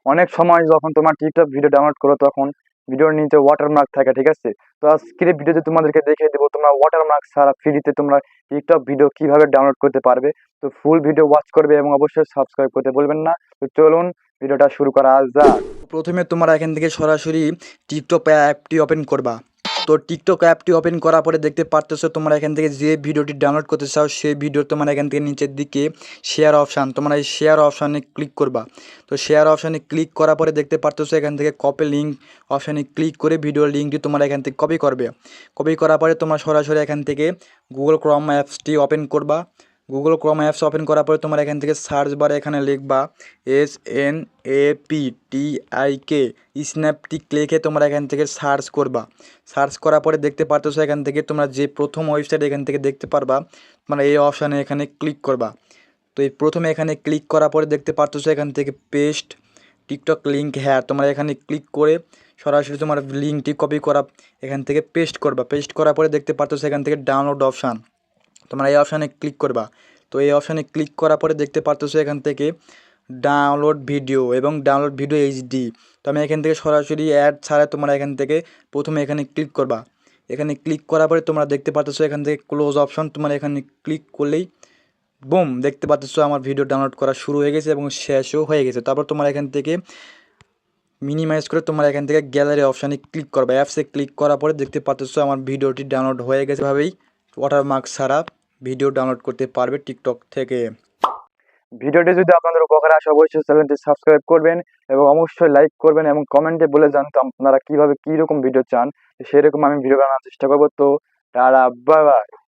অনেক সময় যখন তোমার টিকটক ভিডিও ডাউনলোড করো তখন ভিডিওর নিচে ওয়াটারমার্ক থাকে, ঠিক আছে? তো আজকের ভিডিওতে তোমাদেরকে দেখিয়ে দেবো তোমরা ওয়াটারমার্ক ছাড়া ফ্রিতে তোমরা টিকটক ভিডিও কিভাবে ডাউনলোড করতে পারবে। তো ফুল ভিডিও ওয়াচ করবে এবং অবশ্যই সাবস্ক্রাইব করতে বলবেন না। তো চলুন ভিডিওটা শুরু করা যাক। প্রথমে তোমরা এখান থেকে সরাসরি টিকটক অ্যাপটি ওপেন করবা। তো টিকটক অ্যাপটি ওপেন করার পরে দেখতে পারতেছো তোমরা এখান থেকে যে ভিডিওটি ডাউনলোড করতে চাও সেই ভিডিও তোমরা এখান থেকে নিচের দিকে শেয়ার অপশান, তোমরা এই শেয়ার অপশানে ক্লিক করবা। তো শেয়ার অপশানে ক্লিক করার পরে দেখতে পারতেছো এখান থেকে কপি লিঙ্ক অপশানে ক্লিক করে ভিডিওর লিঙ্কটি তোমরা এখান থেকে কপি করবে। কপি করার পরে তোমরা সরাসরি এখান থেকে গুগল ক্রোম অ্যাপসটি ওপেন করবা। গুগল ক্রোম অ্যাপস ওপেন করার পরে তোমরা এখান থেকে সার্চ বারে এখানে লিখবা SNAPTIK স্ন্যাপটিক লিখে তোমরা এখান থেকে সার্চ করবা। সার্চ করার পরে দেখতে পারতেছো এখান থেকে তোমরা যে প্রথম ওয়েবসাইট এখান থেকে দেখতে পারবা, তোমরা এই অপশানে এখানে ক্লিক করবা। তো এই প্রথমে এখানে ক্লিক করার পরে দেখতে পারতেছো এখান থেকে পেস্ট টিকটক লিঙ্ক, হ্যাঁ তোমরা এখানে ক্লিক করে সরাসরি তোমার লিঙ্কটি কপি করা এখান থেকে পেস্ট করবা। পেস্ট করার পরে দেখতে পারতেছো এখান থেকে ডাউনলোড অপশান, তোমরা এই অপশানে ক্লিক করবা। তো এই অপশানে ক্লিক করার পরে দেখতে পারতেছো এখান থেকে ডাউনলোড ভিডিও এবং ডাউনলোড ভিডিও এইচডি। তো আমি এখান থেকে সরাসরি অ্যাড ছাড়া তোমরা এখান থেকে প্রথমে এখানে ক্লিক করবা। এখানে ক্লিক করার পরে তোমরা দেখতে পারতেছো এখান থেকে ক্লোজ অপশন, তোমরা এখানে ক্লিক করলেই বুম দেখতে পাচ্ছ আমার ভিডিও ডাউনলোড করা শুরু হয়ে গেছে এবং শেষও হয়ে গেছে। তারপর তোমরা এখান থেকে মিনিমাইজ করে তোমরা এখান থেকে গ্যালারি অপশানে ক্লিক করবে। অ্যাপসে ক্লিক করার পরে দেখতে পাচ্ছ আমার ভিডিওটি ডাউনলোড হয়ে গেছে। এভাবেই ওয়াটারমার্ক ছাড়া ভিডিও ডাউনলোড করতে পারবে টিকটক থেকে। ভিডিওটি যদি আপনাদের উপকারে আসে অবশ্যই চ্যানেলটি সাবস্ক্রাইব করবেন এবং অবশ্যই লাইক করবেন এবং কমেন্টে বলে যান তো আপনারা কীভাবে কীরকম ভিডিও চান, সেরকম আমি ভিডিও বানানোর চেষ্টা করবো। তো টাটা, বাই বাই।